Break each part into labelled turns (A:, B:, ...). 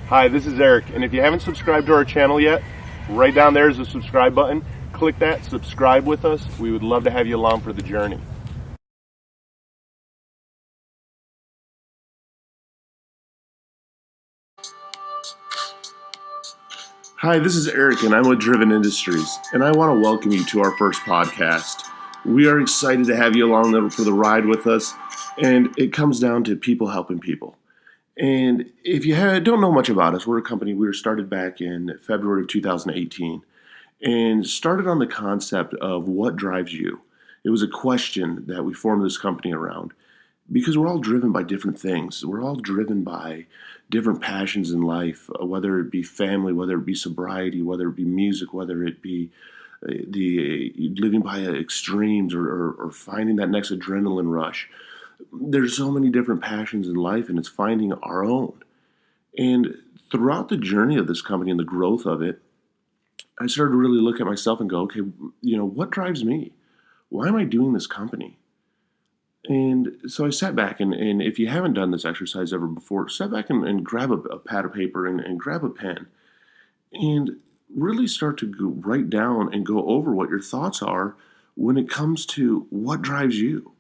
A: Hi, this is Eric, and if you haven't subscribed to our channel yet, right down there is a subscribe button. Click that, subscribe with us. We would love to have you along for the journey. Hi, this is Eric, and I'm with Driven Industries, and I want to welcome you to our first podcast. We are excited to have you along for the ride with us, and it comes down to people helping people. And if you don't know much about us, we're a company. We were started back in February of 2018 and started on the concept of what drives you. It was a question that we formed this company around because we're all driven by different things. We're all driven by different passions in life, whether it be family, whether it be sobriety, whether it be music, whether it be the living by extremes or finding that next adrenaline rush. There's so many different passions in life, and it's finding our own. And throughout the journey of this company and the growth of it, I started to really look at myself and go, okay, what drives me? Why am I doing this company? And so I sat back, and if you haven't done this exercise ever before, sat back and grab a pad of paper and grab a pen and really start to write down and go over what your thoughts are when it comes to what drives you.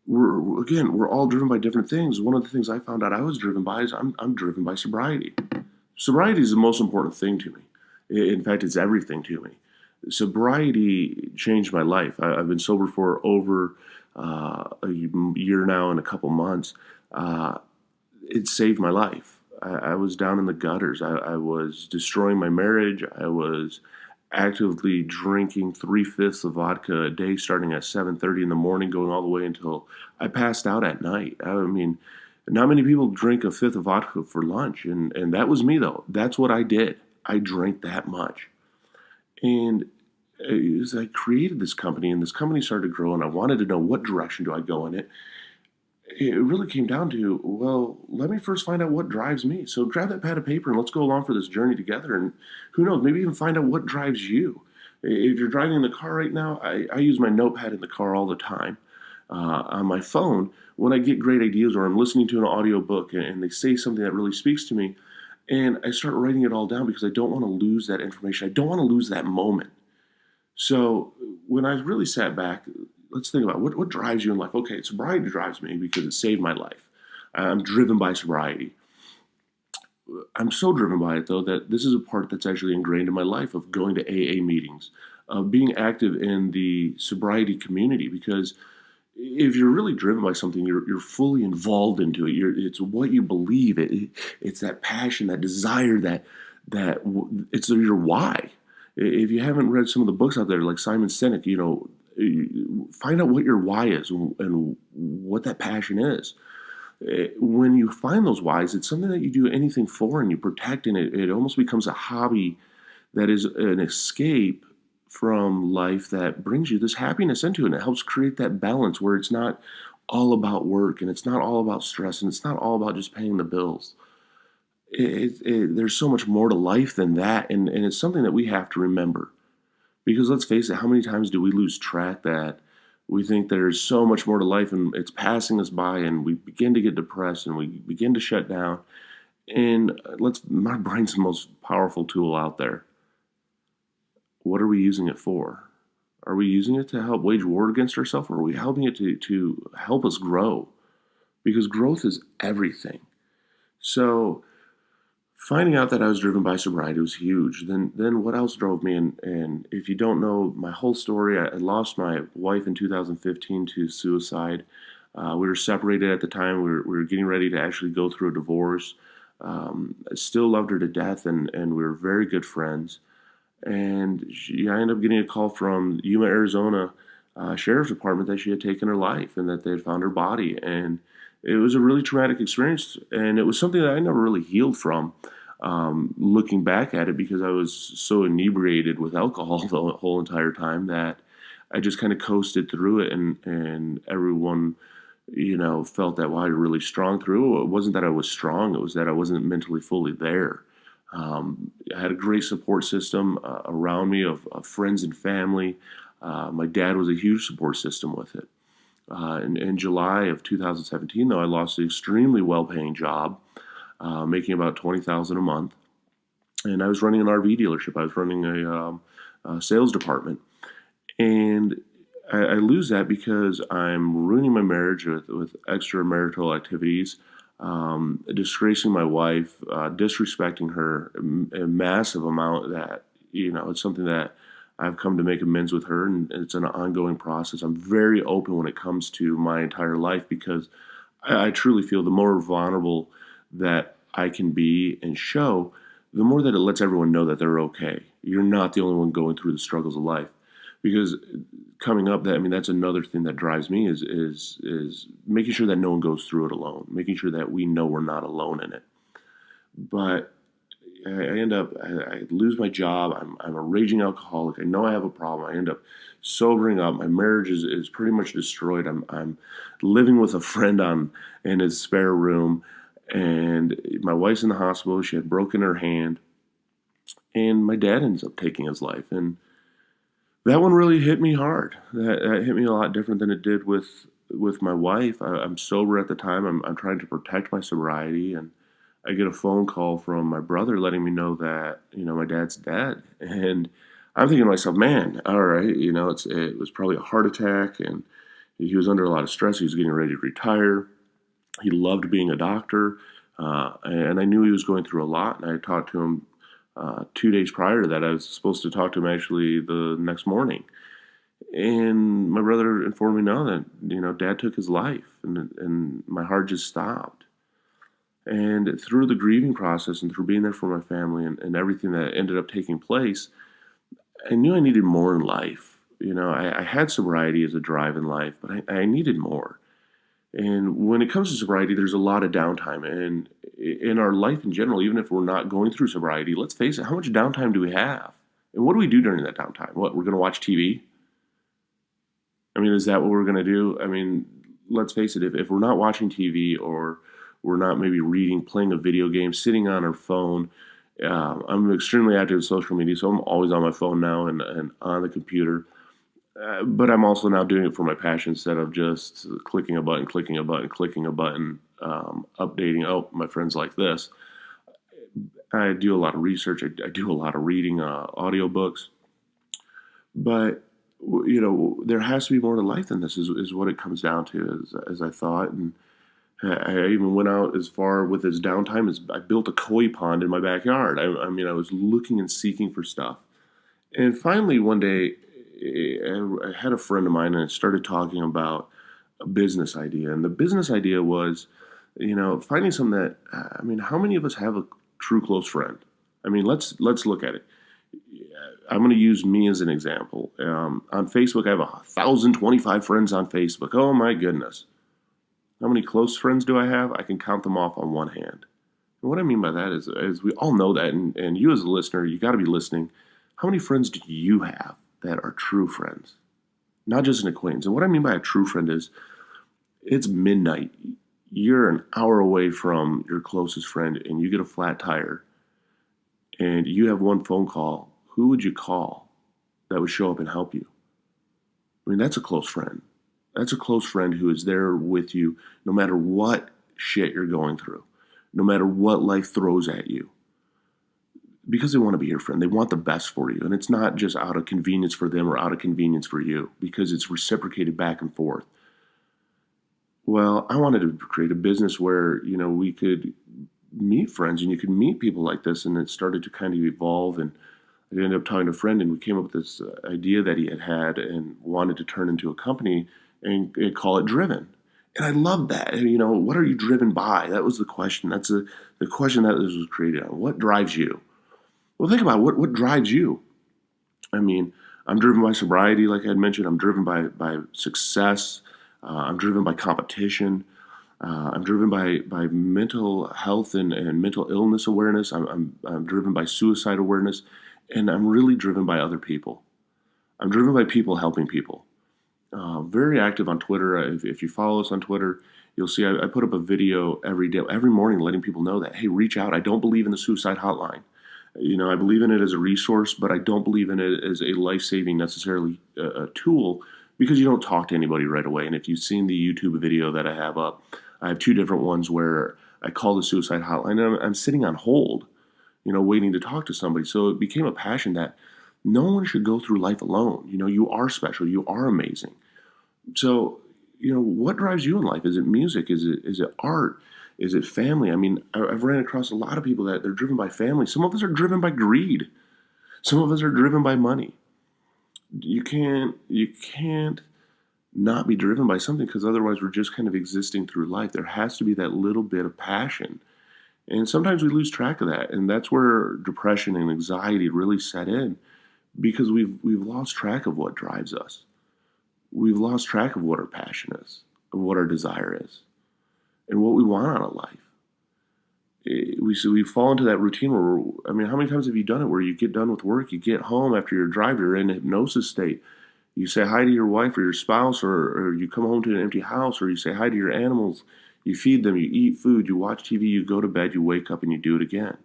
A: We're all driven by different things. One of the things I found out I was driven by is I'm driven by sobriety. Sobriety is the most important thing to me. In fact, it's everything to me. Sobriety changed my life. I've been sober for over a year now and a couple months. It saved my life. I was down in the gutters. I was destroying my marriage. I was actively drinking 3/5 of vodka a day, starting at 7:30 in the morning, going all the way until I passed out at night. I mean, not many people drink a fifth of vodka for lunch, and that was me, though. That's what I did. I drank that much. And as I created this company, and this company started to grow, and I wanted to know what direction do I go in it, it really came down to, well, let me first find out what drives me. So grab that pad of paper and let's go along for this journey together. And who knows, maybe even find out what drives you. If you're driving in the car right now, I use my notepad in the car all the time. On my phone, when I get great ideas or I'm listening to an audio book and they say something that really speaks to me, and I start writing it all down because I don't want to lose that information. I don't want to lose that moment. So when I really sat back, let's think about what drives you in life. Okay, sobriety drives me because it saved my life. I'm driven by sobriety. I'm so driven by it, though, that this is a part that's actually ingrained in my life of going to AA meetings, of being active in the sobriety community. Because if you're really driven by something, you're fully involved into it. It's what you believe. It's that passion, that desire, that it's your why. If you haven't read some of the books out there, like Simon Sinek, find out what your why is and what that passion is. When you find those whys, it's something that you do anything for and you protect, and it almost becomes a hobby that is an escape from life that brings you this happiness into it. And it helps create that balance where it's not all about work and it's not all about stress and it's not all about just paying the bills. There's so much more to life than that, and it's something that we have to remember. Because let's face it, how many times do we lose track that we think there's so much more to life and it's passing us by and we begin to get depressed and we begin to shut down. And my brain's the most powerful tool out there. What are we using it for? Are we using it to help wage war against ourselves, or are we helping it to help us grow? Because growth is everything. So finding out that I was driven by sobriety was huge. Then what else drove me? And if you don't know my whole story, I lost my wife in 2015 to suicide. We were separated at the time. We were getting ready to actually go through a divorce. I still loved her to death, and we were very good friends. And I ended up getting a call from Yuma, Arizona Sheriff's Department that she had taken her life and that they had found her body. And it was a really traumatic experience, and it was something that I never really healed from, looking back at it, because I was so inebriated with alcohol the whole entire time that I just kind of coasted through it, and everyone, felt that, wow, you're really strong through it. It wasn't that I was strong, it was that I wasn't mentally fully there. I had a great support system around me of friends and family. My dad was a huge support system with it. In July of 2017, though, I lost an extremely well-paying job. making about $20,000 a month, and I was running an RV dealership. I was running a sales department, and I lose that because I'm ruining my marriage with extramarital activities, disgracing my wife, disrespecting her a massive amount. That it's something that I've come to make amends with her, and it's an ongoing process. I'm very open when it comes to my entire life because I truly feel the more vulnerable that I can be and show, the more that it lets everyone know that they're okay. You're not the only one going through the struggles of life. Because coming up, that's another thing that drives me is making sure that no one goes through it alone, making sure that we know we're not alone in it. But I lose my job. I'm a raging alcoholic. I know I have a problem. I end up sobering up. My marriage is pretty much destroyed. I'm living with a friend in his spare room, and my wife's in the hospital. She had broken her hand, and my dad ends up taking his life. And that one really hit me hard. That hit me a lot different than it did with my wife. I'm sober at the time. I'm trying to protect my sobriety, and I get a phone call from my brother letting me know that my dad's dead. And I'm thinking to myself, man, all right, it was probably a heart attack, and he was under a lot of stress. He was getting ready to retire. He loved being a doctor, and I knew he was going through a lot. And I talked to him 2 days prior to that. I was supposed to talk to him actually the next morning. And my brother informed me now that, Dad took his life, and my heart just stopped. And through the grieving process and through being there for my family and everything that ended up taking place, I knew I needed more in life. I had sobriety as a drive in life, but I needed more. And when it comes to sobriety, there's a lot of downtime. And in our life in general, even if we're not going through sobriety, let's face it, how much downtime do we have? And what do we do during that downtime? What, we're going to watch TV? Is that what we're going to do? Let's face it, if we're not watching TV or we're not maybe reading, playing a video game, sitting on our phone, I'm extremely active in social media, so I'm always on my phone now and on the computer. But I'm also now doing it for my passion instead of just clicking a button, updating, oh, my friends like this. I do a lot of research. I do a lot of reading, audiobooks. But, there has to be more to life than this is what it comes down to, as I thought. And I even went out as far with this downtime as I built a koi pond in my backyard. I was looking and seeking for stuff. And finally, one day, I had a friend of mine and I started talking about a business idea. And the business idea was, finding something that, how many of us have a true close friend? Let's look at it. I'm going to use me as an example. On Facebook, I have 1,025 friends on Facebook. Oh my goodness. How many close friends do I have? I can count them off on one hand. And what I mean by that is we all know that, and you as a listener, you got to be listening. How many friends do you have that are true friends? Not just an acquaintance. And what I mean by a true friend is it's midnight. You're an hour away from your closest friend and you get a flat tire and you have one phone call. Who would you call that would show up and help you? That's a close friend. That's a close friend who is there with you no matter what shit you're going through, no matter what life throws at you. Because they want to be your friend. They want the best for you. And it's not just out of convenience for them or out of convenience for you, because it's reciprocated back and forth. Well, I wanted to create a business where, we could meet friends and you could meet people like this. And it started to kind of evolve. And I ended up talking to a friend and we came up with this idea that he had and wanted to turn into a company and call it Driven. And I loved that. What are you driven by? That was the question. That's the question that this was created on. What drives you? Well, think about it. What drives you? I'm driven by sobriety, like I had mentioned. I'm driven by success. I'm driven by competition. I'm driven by mental health and mental illness awareness. I'm driven by suicide awareness. And I'm really driven by other people. I'm driven by people helping people. Very active on Twitter. If you follow us on Twitter, you'll see I put up a video every day, every morning, letting people know that, hey, reach out. I don't believe in the suicide hotline. I believe in it as a resource, but I don't believe in it as a life-saving necessarily tool, because you don't talk to anybody right away. And if you've seen the YouTube video that I have up, I have two different ones where I call the suicide hotline, and I'm sitting on hold, waiting to talk to somebody. So it became a passion that no one should go through life alone. You are special. You are amazing. So, what drives you in life? Is it music? Is it art? Is it family? I mean, I've ran across a lot of people that they're driven by family. Some of us are driven by greed. Some of us are driven by money. You can't not be driven by something, because otherwise we're just kind of existing through life. There has to be that little bit of passion. And sometimes we lose track of that. And that's where depression and anxiety really set in, because we've lost track of what drives us. We've lost track of what our passion is, of what our desire is, and what we want out of life. We fall into that routine where, I mean, how many times have you done it where you get done with work, you get home after your drive, you're in a hypnosis state. You say hi to your wife or your spouse, or you come home to an empty house, or you say hi to your animals, you feed them, you eat food, you watch TV, you go to bed, you wake up, and you do it again.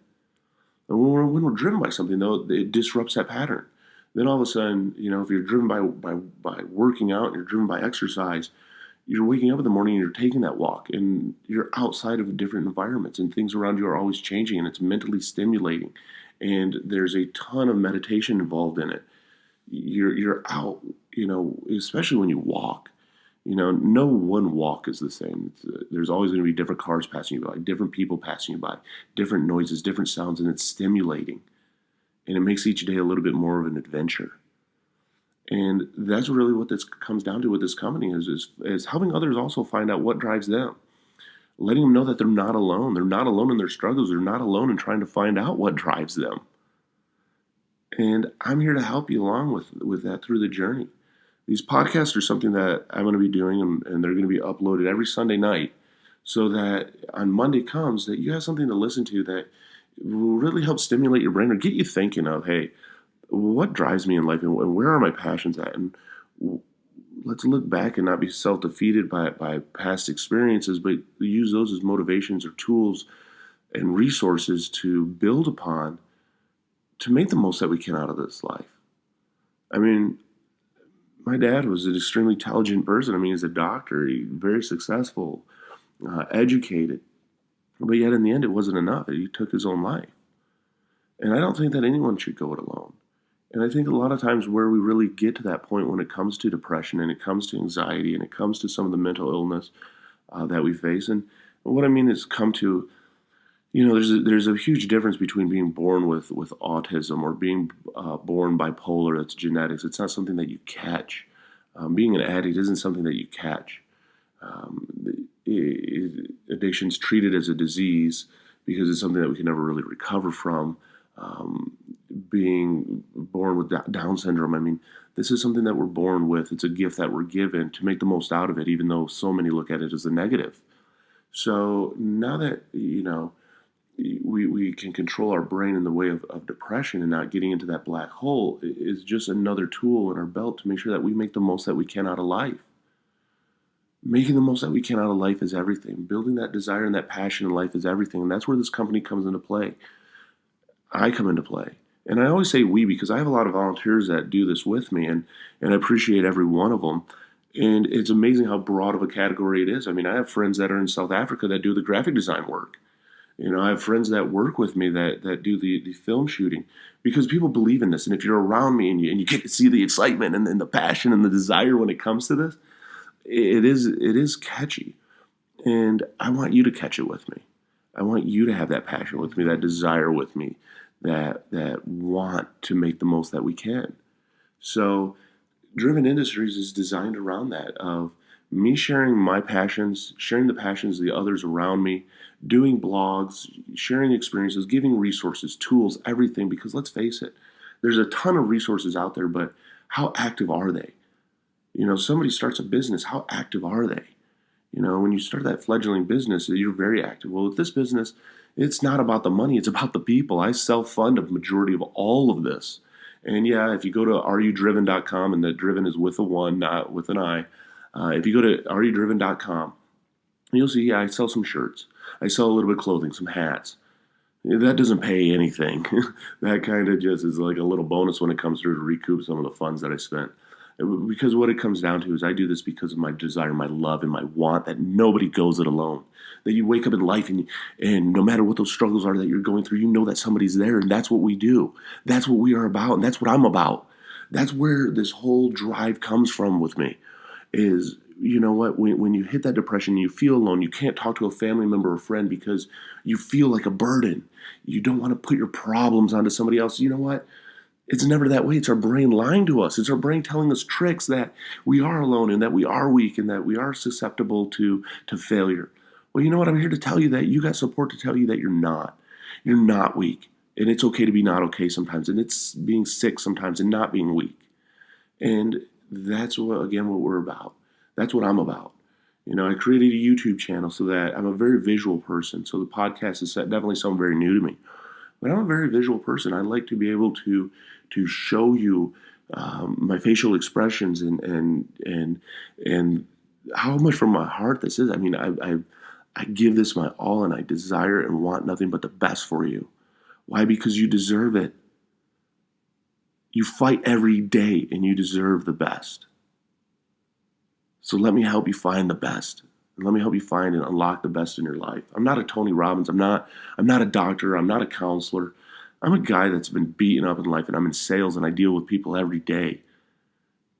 A: And when we're driven by something, though, it disrupts that pattern. Then all of a sudden, if you're driven by working out and you're driven by exercise, you're waking up in the morning and you're taking that walk, and you're outside of different environments, and things around you are always changing, and it's mentally stimulating. And there's a ton of meditation involved in it. You're out, especially when you walk. No one walk is the same. There's always going to be different cars passing you by, different people passing you by, different noises, different sounds, and it's stimulating. And it makes each day a little bit more of an adventure. And that's really what this comes down to with this company is helping others also find out what drives them. Letting them know that they're not alone. They're not alone in their struggles. They're not alone in trying to find out what drives them. And I'm here to help you along with that through the journey. These podcasts are something that I'm going to be doing, and they're going to be uploaded every Sunday night, so that on Monday comes that you have something to listen to that will really help stimulate your brain or get you thinking of, hey, what drives me in life, and where are my passions at? And let's look back and not be self-defeated by past experiences, but use those as motivations or tools and resources to build upon to make the most that we can out of this life. I mean, my dad was an extremely intelligent person. I mean, he's a doctor, very successful, educated. But yet in the end, it wasn't enough. He took his own life. And I don't think that anyone should go it alone. And I think a lot of times where we really get to that point when it comes to depression and it comes to anxiety and it comes to some of the mental illness that we face. And what I mean is come to, there's a huge difference between being born with autism or being born bipolar. That's genetics. It's not something that you catch. Being an addict isn't something that you catch. Addiction's treated as a disease because it's something that we can never really recover from. Being born with Down syndrome, I mean, this is something that we're born with. It's a gift that we're given to make the most out of it, even though so many look at it as a negative. So now that, we can control our brain in the way of depression and not getting into that black hole is just another tool in our belt to make sure that we make the most that we can out of life. Making the most that we can out of life is everything. Building that desire and that passion in life is everything. And that's where this company comes into play. I come into play. And I always say we because I have a lot of volunteers that do this with me, and I appreciate every one of them. And it's amazing how broad of a category it is. I mean, I have friends that are in South Africa that do the graphic design work. I have friends that work with me that do the film shooting, because people believe in this. And if you're around me and you get to see the excitement and the passion and the desire when it comes to this, it is catchy. And I want you to catch it with me. I want you to have that passion with me, that desire with me, that want to make the most that we can. So Driven Industries is designed around that, of me sharing my passions, sharing the passions of the others around me, doing blogs, sharing experiences, giving resources, tools, everything. Because let's face it, there's a ton of resources out there, but how active are they? Somebody starts a business, how active are they? When you start that fledgling business, you're very active. Well, with this business, it's not about the money, it's about the people. I self-fund a majority of all of this. And yeah, if you go to areyoudriven.com, and the driven is with a one, not with an I. If you go to areyoudriven.com, you'll see, I sell some shirts. I sell a little bit of clothing, some hats. That doesn't pay anything. That kind of just is like a little bonus when it comes through to recoup some of the funds that I spent. Because what it comes down to is I do this because of my desire, my love, and my want that nobody goes it alone. That you wake up in life and no matter what those struggles are that you're going through, you know that somebody's there, and that's what we do. That's what we are about, and that's what I'm about. That's where this whole drive comes from with me is, you know what, when you hit that depression, you feel alone, you can't talk to a family member or friend because you feel like a burden. You don't want to put your problems onto somebody else. You know what? It's never that way. It's our brain lying to us. It's our brain telling us tricks that we are alone and that we are weak and that we are susceptible to failure. Well, you know what? I'm here to tell you that you got support to tell you that you're not. You're not weak. And it's okay to be not okay sometimes. And it's being sick sometimes and not being weak. And that's what, again, what we're about. That's what I'm about. You know, I created a YouTube channel so that I'm a very visual person. So the podcast is definitely something very new to me. But I'm a very visual person. I like to be able to show you my facial expressions and how much from my heart this is. I mean, I give this my all, and I desire and want nothing but the best for you. Why? Because you deserve it. You fight every day, and you deserve the best. So let me help you find the best. Let me help you find and unlock the best in your life. I'm not a Tony Robbins. I'm not a doctor. I'm not a counselor. I'm a guy that's been beaten up in life, and I'm in sales, and I deal with people every day.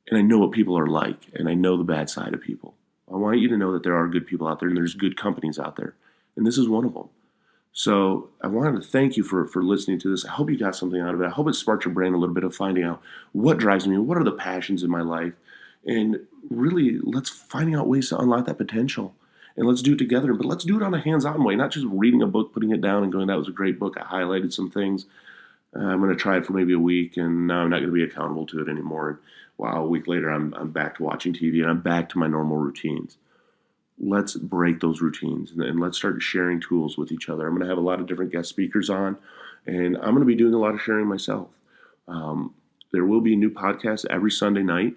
A: And I know what people are like, and I know the bad side of people. I want you to know that there are good people out there, and there's good companies out there. And this is one of them. So I wanted to thank you for listening to this. I hope you got something out of it. I hope it sparked your brain a little bit of finding out what drives me, what are the passions in my life, and really let's finding out ways to unlock that potential. And let's do it together, but let's do it on a hands-on way, not just reading a book, putting it down and going, that was a great book. I highlighted some things. I'm going to try it for maybe a week, and now I'm not going to be accountable to it anymore. And wow, a week later, I'm back to watching TV, and I'm back to my normal routines. Let's break those routines, and let's start sharing tools with each other. I'm going to have a lot of different guest speakers on, and I'm going to be doing a lot of sharing myself. There will be a new podcast every Sunday night.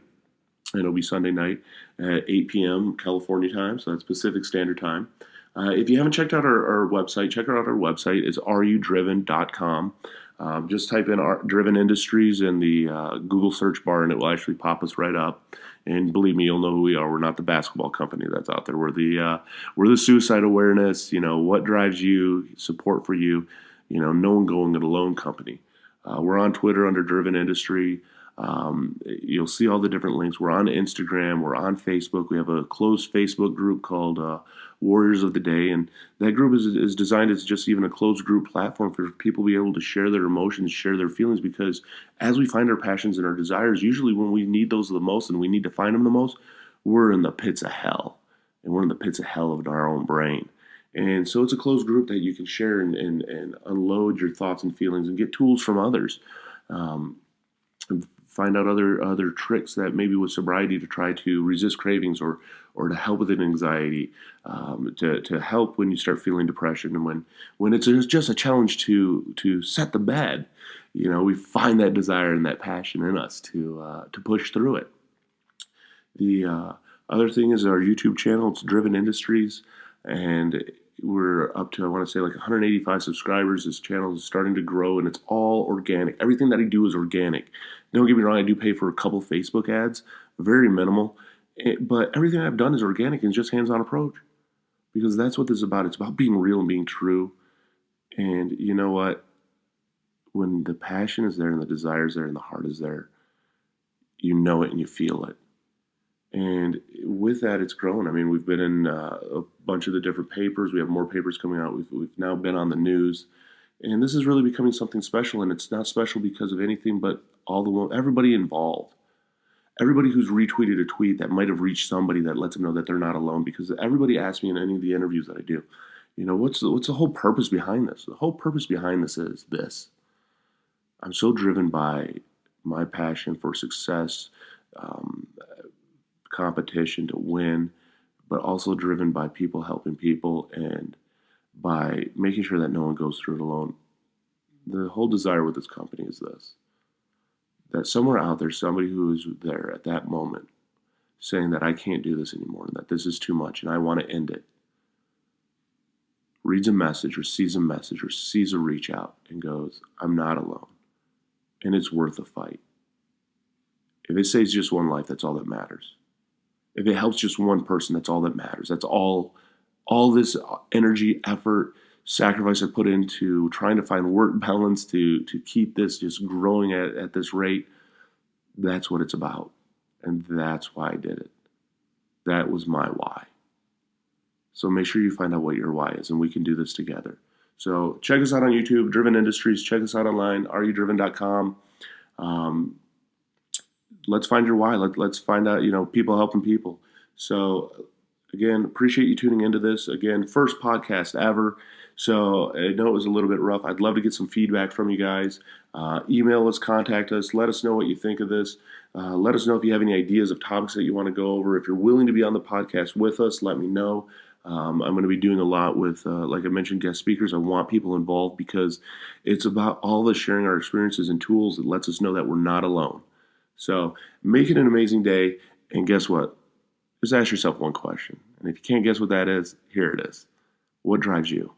A: And it'll be Sunday night at 8 p.m. California time, so that's Pacific Standard Time. If you haven't checked out our website, check out our website. It's rudriven.com. Just type in Driven Industries in the Google search bar, and it will actually pop us right up. And believe me, you'll know who we are. We're not the basketball company that's out there. We're the suicide awareness, what drives you, support for you, no one going it alone company. We're on Twitter under Driven Industry. You'll see all the different links. We're on Instagram. We're on Facebook. We have a closed Facebook group called Warriors of the Day, and that group is designed as just even a closed group platform for people to be able to share their emotions, share their feelings, because as we find our passions and our desires, usually when we need those the most and we need to find them the most, we're in the pits of hell, and we're in the pits of hell of our own brain. And so it's a closed group that you can share and unload your thoughts and feelings and get tools from others. Find out other tricks that maybe with sobriety to try to resist cravings or to help with an anxiety, to help when you start feeling depression, and when it's just a challenge to set the bed, we find that desire and that passion in us to push through it. The other thing is our YouTube channel. It's Driven Industries, and we're up to, I want to say, like 185 subscribers. This channel is starting to grow, and it's all organic. Everything that I do is organic. Don't get me wrong, I do pay for a couple Facebook ads, very minimal, but everything I've done is organic and just hands-on approach, because that's what this is about. It's about being real and being true. And you know what? When the passion is there and the desire is there and the heart is there, you know it and you feel it. And with that, it's grown. I mean, we've been in a bunch of the different papers. We have more papers coming out. We've now been on the news. And this is really becoming something special. And it's not special because of anything but everybody involved. Everybody who's retweeted a tweet that might have reached somebody that lets them know that they're not alone. Because everybody asks me in any of the interviews that I do, what's the whole purpose behind this? The whole purpose behind this is this. I'm so driven by my passion for success, competition to win, but also driven by people helping people and by making sure that no one goes through it alone. The whole desire with this company is this, that somewhere out there, somebody who is there at that moment saying that I can't do this anymore, and that this is too much and I want to end it, reads a message or sees a reach out and goes, I'm not alone, and it's worth a fight. If it saves just one life, that's all that matters. If it helps just one person, that's all that matters. That's all this energy, effort, sacrifice I put into trying to find work balance to keep this just growing at this rate. That's what it's about. And that's why I did it. That was my why. So make sure you find out what your why is, and we can do this together. So check us out on YouTube, Driven Industries. Check us out online, reudriven.com. Let's find your why. Let's find out, people helping people. So again, appreciate you tuning into this. Again, first podcast ever. So I know it was a little bit rough. I'd love to get some feedback from you guys. Email us, contact us. Let us know what you think of this. Let us know if you have any ideas of topics that you want to go over. If you're willing to be on the podcast with us, let me know. I'm going to be doing a lot with, like I mentioned, guest speakers. I want people involved because it's about all of us sharing our experiences and tools that lets us know that we're not alone. So make it an amazing day. And guess what? Just ask yourself one question. And if you can't guess what that is, here it is. What drives you?